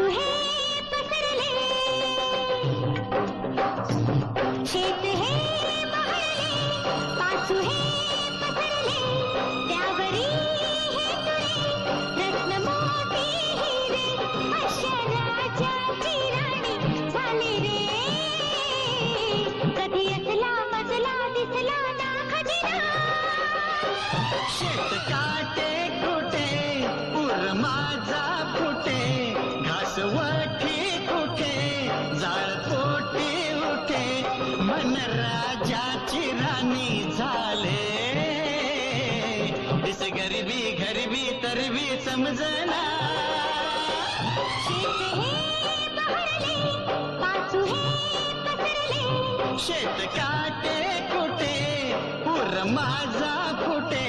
पाचू हे पसरले, शेत हे बहरले, पाचू हे पसरले, त्यावरी हे तुरे रत्न मोती हिरे, अशा राजाची राणी झाली रे. कधी असला मजला दिसला ना खजिना. शेत काटे कुठे पूर माझा फुटे, घासवठी कुठे जाळ पोटी उठे, मन राजाची राणी झाले. दिस गरिबी गरिबी तरबी समजना. शेत हे बहरले, पाचू हे पसरले, शेत काटे कुठे पूर माझा फुटे.